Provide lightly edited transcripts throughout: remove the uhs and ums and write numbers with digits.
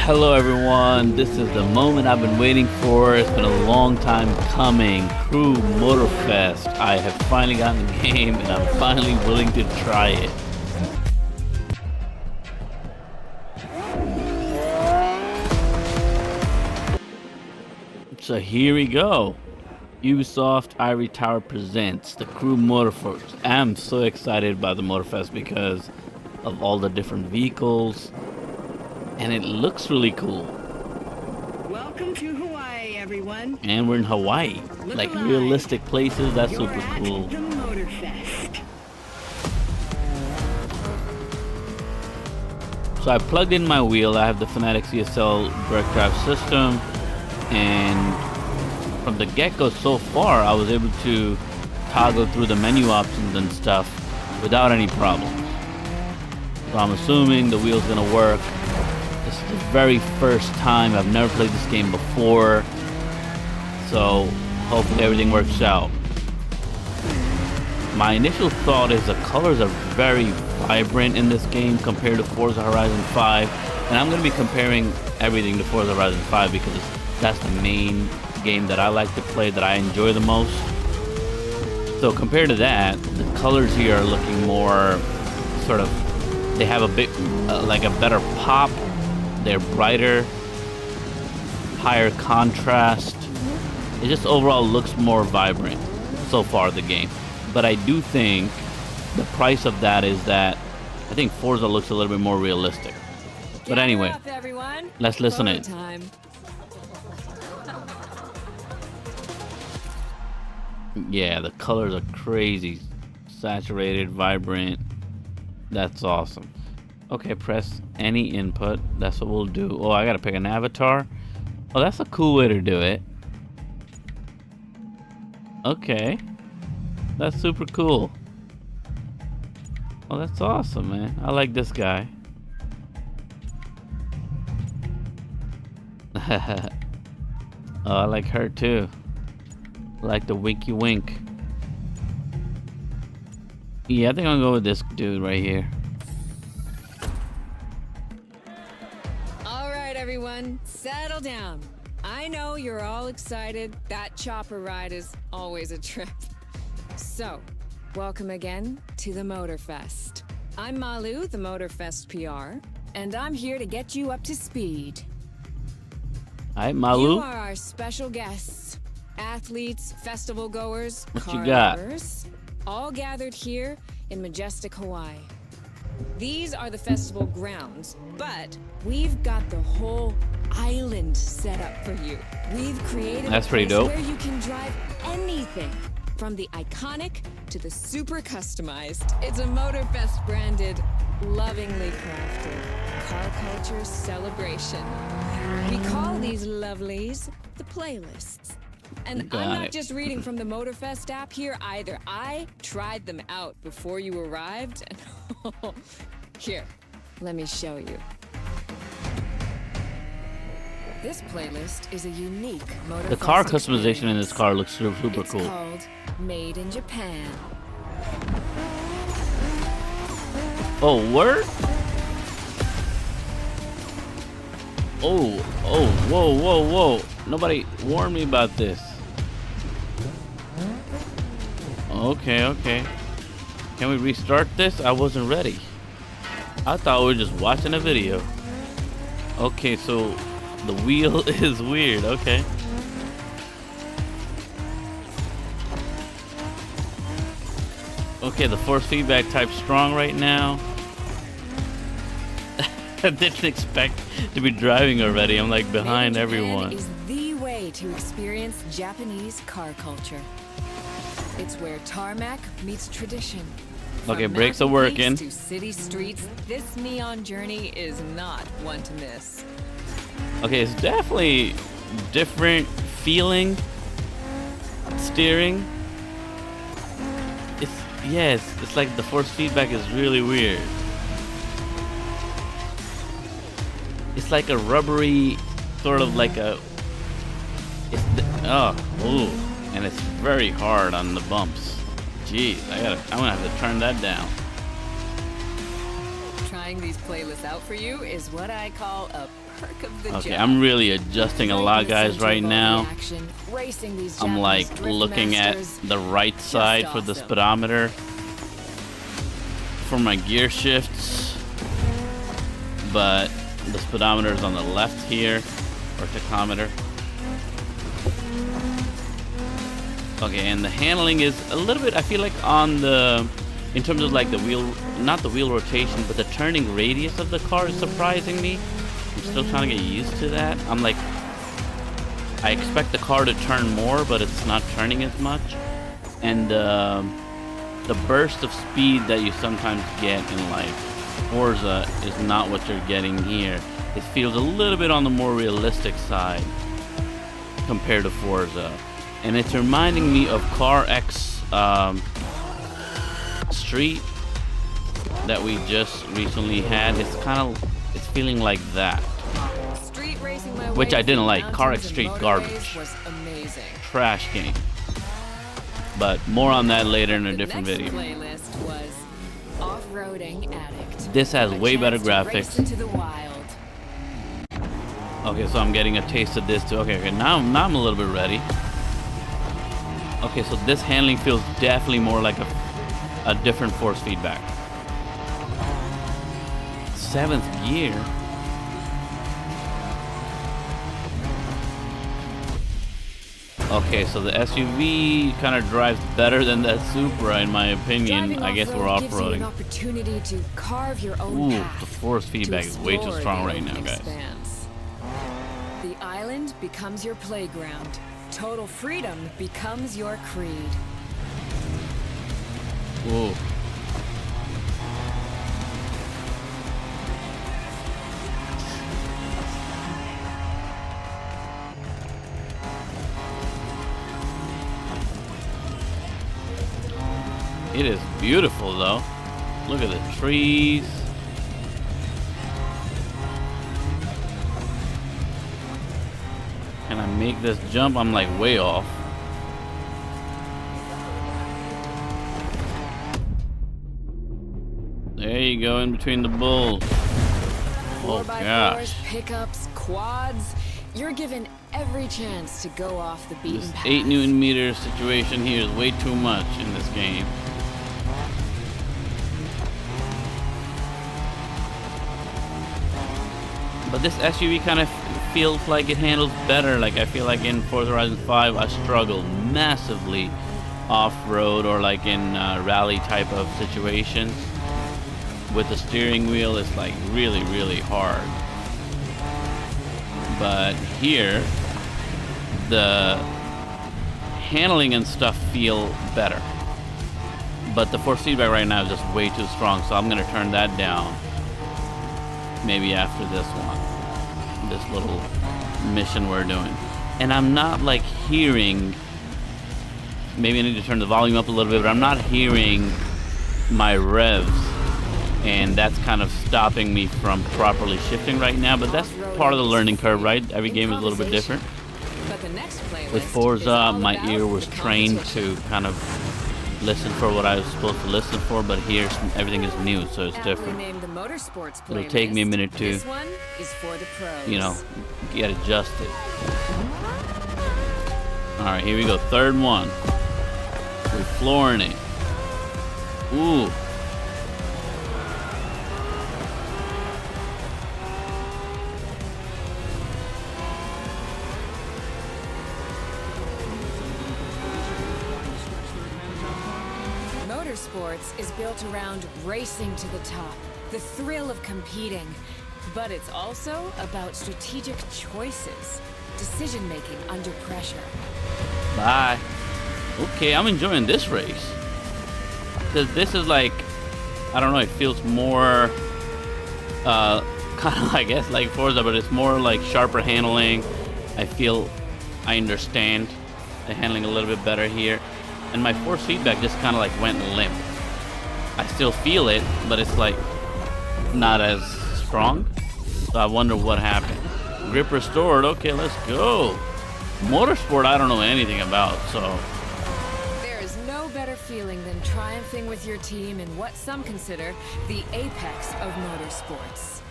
Hello everyone, this is the moment I've been waiting for. It's been a long time coming. Crew Motorfest. I have finally gotten the game and I'm finally willing to try it. So here we go. Ubisoft Ivory Tower presents the Crew Motorfest. I'm so excited about the Motorfest because of all the different vehicles. And it looks really cool. Welcome to Hawaii, everyone. And we're in Hawaii. Look like alive. realistic places. That's You're super at cool. The Motorfest. So I plugged in my wheel. I have the Fanatec CSL Direct Drive system. And from the get-go so far, I was able to toggle through the menu options and stuff without any problems. So I'm assuming the wheel's gonna work. This is the very first time. I've never played this game before, so hopefully everything works out. My initial thought is the colors are very vibrant in this game compared to Forza Horizon 5, and I'm going to be comparing everything to Forza Horizon 5 because that's the main game that I like to play, that I enjoy the most. So compared to that, the colors here are looking more sort of, they have a bit like a better pop. They're brighter, higher contrast. It just overall looks more vibrant so far, the game. But I do think the price of that is that I think Forza looks a little bit more realistic. But anyway, up, everyone. let's listen in. Time. Yeah, the colors are crazy. Saturated, vibrant. That's awesome. Okay, press any input. That's what we'll do. Oh, I gotta pick an avatar. Oh, that's a cool way to do it. Okay. That's super cool. Oh, that's awesome, man. I like this guy. Oh, I like her too. I like the winky wink. Yeah, I think I'll go with this dude right here. All right, everyone, settle down. I know you're all excited. That chopper ride is always a trip. So, welcome again to the Motorfest. I'm Malu, the Motorfest PR, and I'm here to get you up to speed. Alright, Malu. You are our special guests, athletes, festival goers, What car you got? lovers, all gathered here in majestic Hawaii. These are the festival grounds, but we've got the whole island set up for you. We've created That's a pretty place dope. where you can drive anything, from the iconic to the super customized. It's a Motorfest branded, lovingly crafted car culture celebration. We call these lovelies the playlists. And Got I'm not it. just reading from the Motorfest app here either. I tried them out before you arrived. And here, let me show you. This playlist is a unique Motorfest The car customization in experience. this car looks super It's cool. called Made in Japan. Oh, word? Oh, whoa. Nobody warned me about this. Okay. Can we restart this? I wasn't ready. I thought we were just watching a video. Okay, so the wheel is weird. Okay. Okay, the force feedback type's strong right now. I didn't expect to be driving already. I'm like behind Made in Japan everyone. is the way to experience Japanese car culture. It's where tarmac meets tradition. Okay, From brakes are mountain working. peaks to city streets, this neon journey is not one to miss. Okay, it's definitely different feeling. Steering. It's like the force feedback is really weird. It's like a rubbery, sort of like a. And it's very hard on the bumps. Jeez, I'm gonna have to turn that down. trying these playlists out for you is what I call a perk of the job. Okay, I'm really adjusting a lot, guys, right now. I'm like looking at the right side for the speedometer for my gear shifts, but the speedometer is on the left here, or tachometer. Okay, and the handling is a little bit, I feel like, on the, in terms of like the wheel, not the wheel rotation, but the turning radius of the car is surprising me. I'm still trying to get used to that. I'm like, I expect the car to turn more, but it's not turning as much. And the burst of speed that you sometimes get in like Forza is not what you're getting here. It feels a little bit on the more realistic side compared to Forza. And it's reminding me of Car X Street that we just recently had. It's kind of, it's feeling like that. Street racing my Which way I didn't through like. Car X mountains Street and garbage. motorways was amazing. Trash game. But more on that later in a different The video. next playlist was Off-Roading Addict. This has A way better chance to race graphics. into the wild. Okay, so I'm getting a taste of this too. Okay, now I'm a little bit ready. Okay, so this handling feels definitely more like a different force feedback. 7th gear. Okay, so the SUV kind of drives better than that Supra, in my opinion. Driving I guess we're off-road gives you an off-roading. opportunity to carve your own Ooh, path, the force feedback is way too explore strong the right now, open guys. expanse. The island becomes your playground. Total freedom becomes your creed. Ooh. It is beautiful though. Look at the trees. Can I make this jump? I'm like way off. There you go, in between the bulls. Oh 4x4s, gosh. pickups, quads. You're given every chance to go off the beaten This path. 8 Newton meter situation here is way too much in this game. But this SUV kind of feels like it handles better. Like I feel like in Forza Horizon 5 I struggled massively off-road or like in rally type of situations. With the steering wheel it's like really, really hard. But here the handling and stuff feel better. But the force feedback right now is just way too strong, so I'm gonna turn that down. Maybe after this one, this little mission we're doing. And I'm not like hearing, maybe I need to turn the volume up a little bit, but I'm not hearing my revs, and that's kind of stopping me from properly shifting right now, but that's part of the learning curve, right? Every game is a little bit different. But the next playlist With is Forza, all my about ear was the trained competition. to kind of listen for what I was supposed to listen for, but here everything is new, so it's Aptly different. named the Motorsports It'll take me a playlist. minute to, This one is for the pros. you know, get adjusted. All right, here we go. Third one. We're flooring it. Ooh. Motorsports is built around racing to the top, the thrill of competing. But it's also about strategic choices, decision-making under pressure. Bye. Okay, I'm enjoying this race. Because this is like, I don't know, it feels more, kind of, I guess, like Forza, but it's more like sharper handling. I feel I understand the handling a little bit better here. And my force feedback just kind of like went limp. I still feel it, but it's like not as strong. So I wonder what happened. Grip restored. Okay, let's go. Motorsport, I don't know anything about, so There is no better feeling than triumphing with your team in what some consider the apex of motorsports?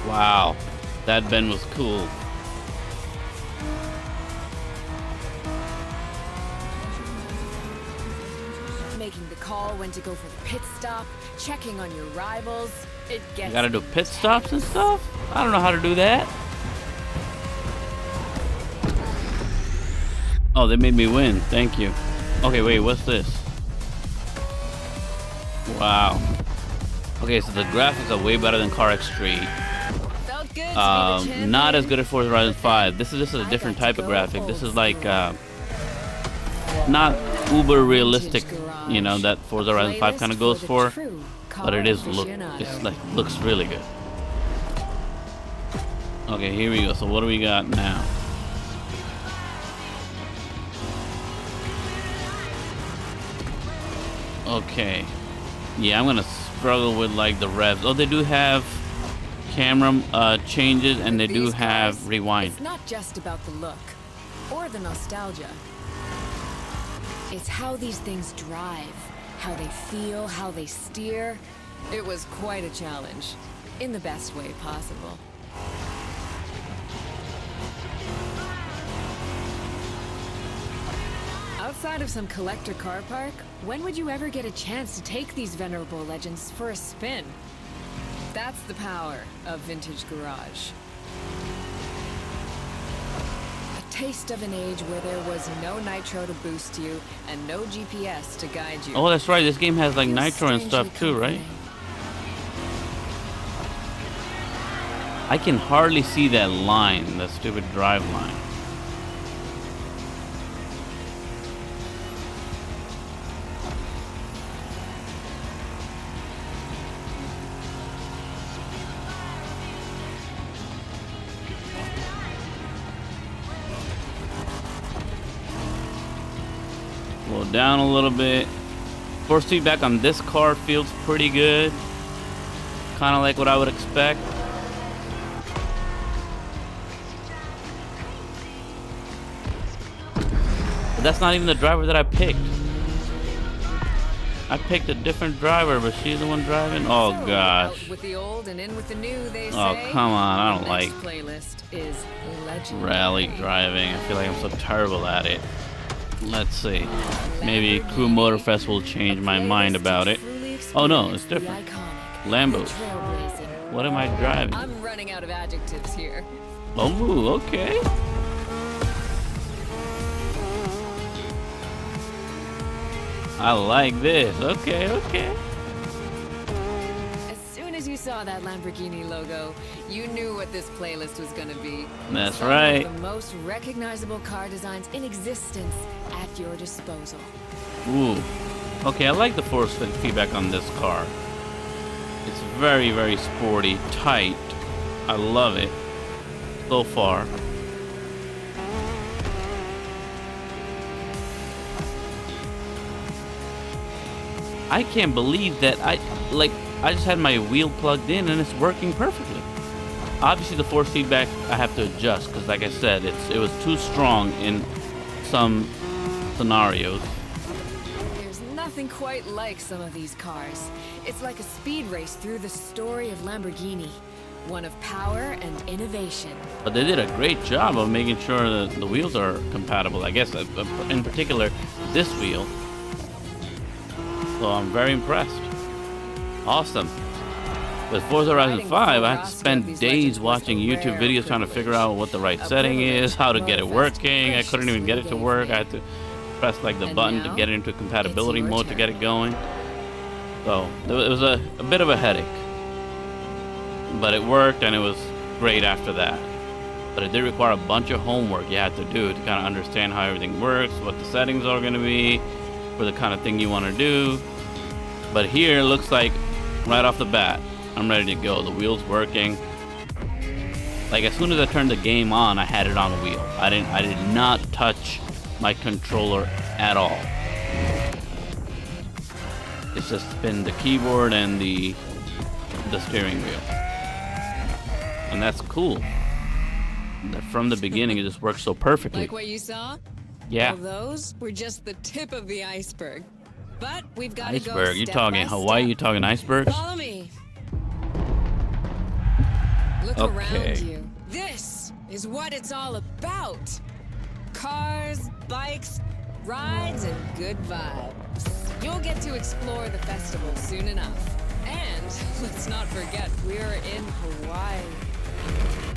Wow, that bend was cool. Making the call when to go for the pit stop, checking on your rivals. It gets. You gotta do pit stops and stuff? I don't know how to do that. Oh, they made me win. Thank you. Okay, wait, what's this? Wow. Okay, so the graphics are way better than CarX3. Felt good to be the Not as champion. good as Forza Horizon 5. This is a different type of graphic. This is like not uber realistic, you know, that Forza Horizon 5 kind of goes for, but it is looks really good. Okay, here we go. So what do we got now? Okay. Yeah, I'm gonna struggle with like the revs. Oh, they do have camera changes, and they do These have cars, rewind. It's not just about the look or the nostalgia. It's how these things drive, how they feel, how they steer. It was quite a challenge, in the best way possible. Outside of some collector car park, when would you ever get a chance to take these venerable legends for a spin? That's the power of Vintage Garage. A taste of an age where there was no nitro to boost you and no GPS to guide you. Oh, that's right. This game has like Feels nitro and stuff strangely too, right? comforting. I can hardly see that line, that stupid drive line. Slow down a little bit. Force feedback on this car feels pretty good. Kind of like what I would expect. But that's not even the driver that I picked. I picked a different driver, but she's the one driving. Oh So, gosh. out with the old and in with the new, they Oh, say. come on. I don't The like next playlist is legendary. rally driving. I feel like I'm so terrible at it. Let's see. Maybe Crew Motorfest will change my mind about it. Oh no, it's different. Lambos. What am I driving? I'm running out of adjectives here. Oh, okay. I like this. Okay, okay. As soon as you saw that Lamborghini logo, you knew what this playlist was gonna be. That's Some right. of the most recognizable car designs in existence at your disposal. Ooh. Okay, I like the force feedback on this car. It's very, very sporty, tight. I love it so far. I can't believe that I just had my wheel plugged in and it's working perfectly. Obviously the force feedback I have to adjust because like I said, it was too strong in some scenarios. There's nothing quite like some of these cars. It's like a speed race through the story of Lamborghini. One of power and innovation. But they did a great job of making sure that the wheels are compatible. I guess in particular this wheel. So I'm very impressed. Awesome. With Forza Horizon 5, I had to spend days watching YouTube videos trying to figure out what the right setting is, how to get it working. I couldn't even get it to work. I had to press like the button to get it into compatibility mode to get it going. So it was a bit of a headache. But it worked and it was great after that. But it did require a bunch of homework you had to do to kind of understand how everything works, what the settings are going to be, for the kind of thing you want to do. But here it looks like right off the bat, I'm ready to go. The wheel's working. Like as soon as I turned the game on, I had it on wheel. I did not touch my controller at all. It's just been the keyboard and the steering wheel, and that's cool. That from the beginning it just works so perfectly. Like what you saw? Yeah. Well, those were just the tip of the iceberg. But we've got to go Iceberg. You step talking by Hawaii? step. You talking icebergs? Follow me. Look Okay. around you. This is what it's all about. Cars, bikes, rides, and good vibes. You'll get to explore the festival soon enough. And let's not forget, we're in Hawaii.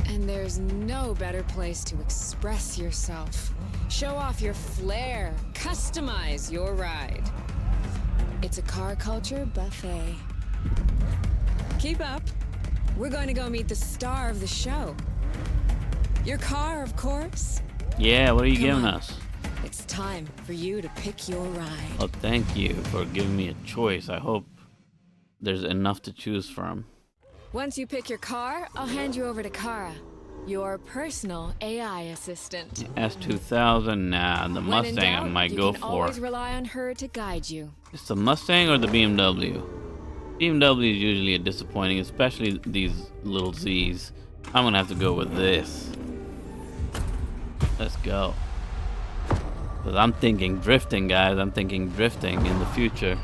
And there's no better place to express yourself. Show off your flair. Customize your ride. It's a car culture buffet. Keep up. We're going to go meet the star of the show. Your car, of course. Yeah, what are you Come giving on. us? It's time for you to pick your ride. Oh, thank you for giving me a choice. I hope there's enough to choose from. Once you pick your car, I'll hand you over to Kara, your personal AI assistant. S2000, nah, the When in Mustang I doubt, might you go can for. always rely on her to guide you. It's the Mustang or the BMW? BMW is usually a disappointing, especially these little Z's. I'm gonna have to go with this. Let's go. Because I'm thinking drifting, guys. I'm thinking drifting in the future.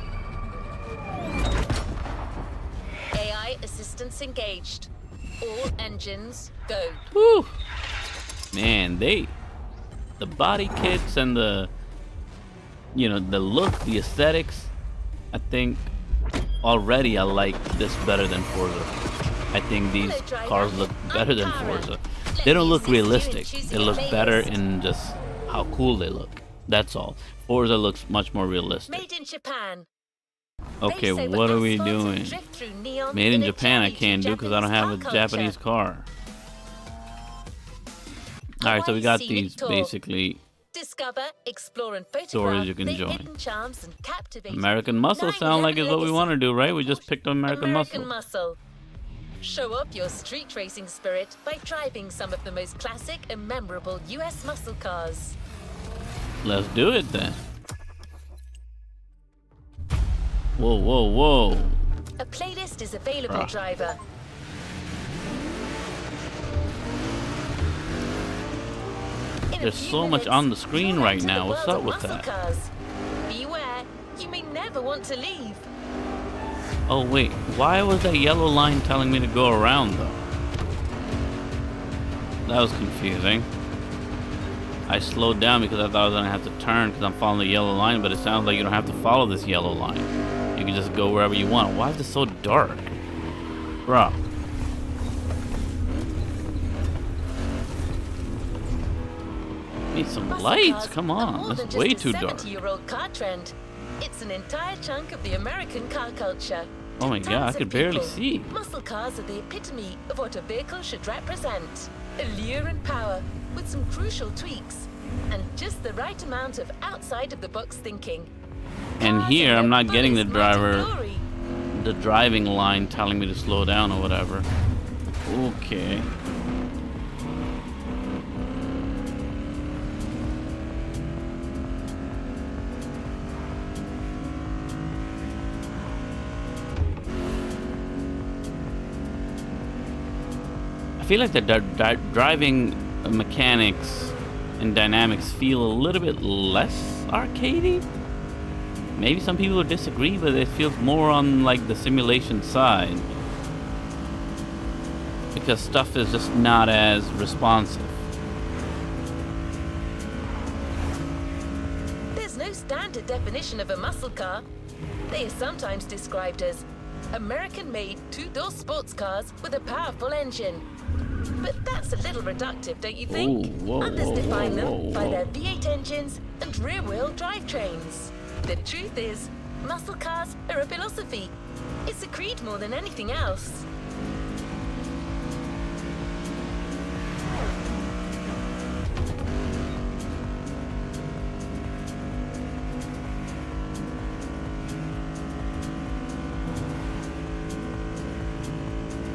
AI assistance engaged. All engines go. Woo! Man, the body kits and the look, the aesthetics, I think already I like this better than Forza. I think these cars look better than Forza. They don't look realistic. They look better in just how cool they look. That's all. Forza looks much more realistic. Made in Japan. Okay, what are we doing? Made in Japan I can't do because I don't have a Japanese car. Alright, so we got these basically Discover, explore, and photograph stories you can the join. hidden charms and captivating American Muscle sound like is what we want to do, right? We just picked up American Muscle. Muscle. Show up your street racing spirit by driving some of the most classic and memorable US muscle cars. Let's do it then. Whoa, whoa, whoa. A playlist is available, Bruh. driver. In a There's few so much minutes, on the screen you'll right enter now. the What's world up of with muscle that? Cars. Beware, you may never want to leave. Oh wait, why was that yellow line telling me to go around though? That was confusing. I slowed down because I thought I was gonna have to turn because I'm following the yellow line, but it sounds like you don't have to follow this yellow line. You can just go wherever you want. Why is this so dark? Bruh. Need some Muscle lights, cars come are on. more That's than way just a too dark. 70-year-old car trend. It's an entire chunk of the American car culture. Oh my To god, I tons of could barely people, see. Muscle cars are the epitome of what a vehicle should represent. Allure and power, with some crucial tweaks, and just the right amount of outside-of-the-box thinking. And Cars here, in I'm their not getting the fullest might and driver, glory. the driving line telling me to slow down or whatever. Okay. I feel like the driving mechanics and dynamics feel a little bit less arcadey. Maybe some people would disagree, but it feels more on like the simulation side because stuff is just not as responsive. There's no standard definition of a muscle car. They are sometimes described as American-made two-door sports cars with a powerful engine. But that's a little reductive, don't you think? Ooh, whoa, Others whoa, define them whoa, by whoa. their V8 engines and rear-wheel drivetrains. The truth is, muscle cars are a philosophy. It's a creed more than anything else.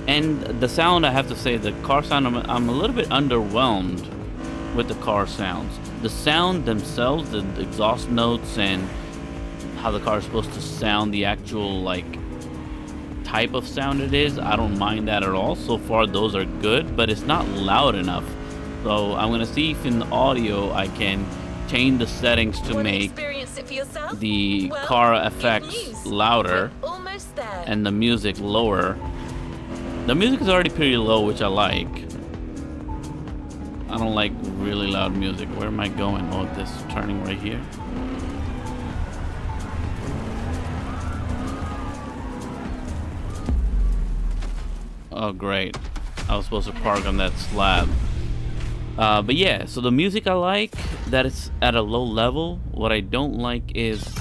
And the sound, I have to say, the car sound, I'm a little bit underwhelmed with the car sounds. The sound themselves, the exhaust notes and how the car is supposed to sound, the actual like type of sound it is. I don't mind that at all. So far those are good, but it's not loud enough. So I'm gonna see if in the audio I can change the settings to make the car effects louder and the music lower. The music is already pretty low, which I like. I don't like really loud music. Where am I going? Oh, this turning right here. Oh, great. I was supposed to park on that slab. But yeah, so the music I like, that it's at a low level. What I don't like is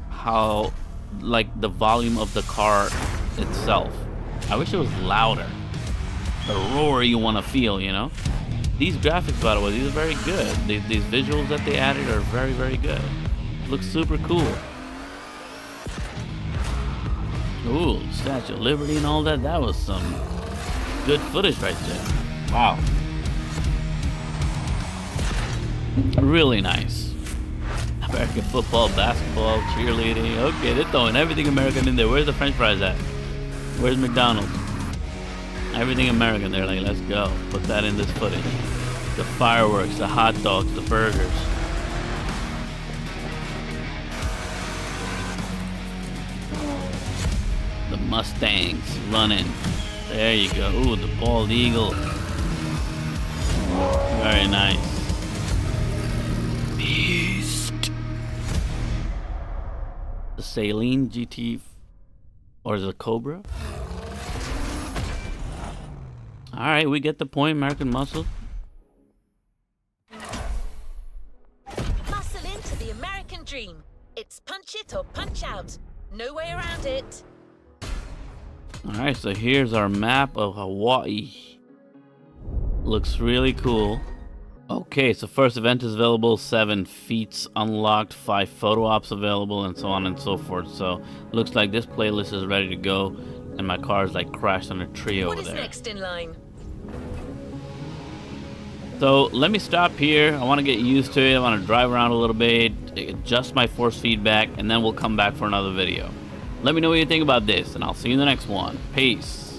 how, like, the volume of the car itself. I wish it was louder. The roar you want to feel, you know? These graphics, by the way, these are very good. These visuals that they added are very, very good. Looks super cool. Ooh, Statue of Liberty and all that. That was some good footage right there. Wow. Really nice. American football, basketball, cheerleading. Okay, they're throwing everything American in there. Where's the French fries at? Where's McDonald's? Everything American. They're like, let's go. Put that in this footage. The fireworks, the hot dogs, the burgers. The Mustangs running. There you go. Ooh, the bald eagle. Very nice. Beast. The Saline GT, or is it a Cobra? All right, we get the point. American muscle. Muscle into the American dream. It's punch it or punch out. No way around it. All right, so here's our map of Hawaii. Looks really cool. Okay, so first event is available, 7 feats unlocked, 5 photo ops available, and so on and so forth. So looks like this playlist is ready to go, and my car is like crashed on a tree over there. What is next in line? So let me stop here. I want to get used to it. I want to drive around a little bit, adjust my force feedback, and then we'll come back for another video. Let me know what you think about this, and I'll see you in the next one. Peace.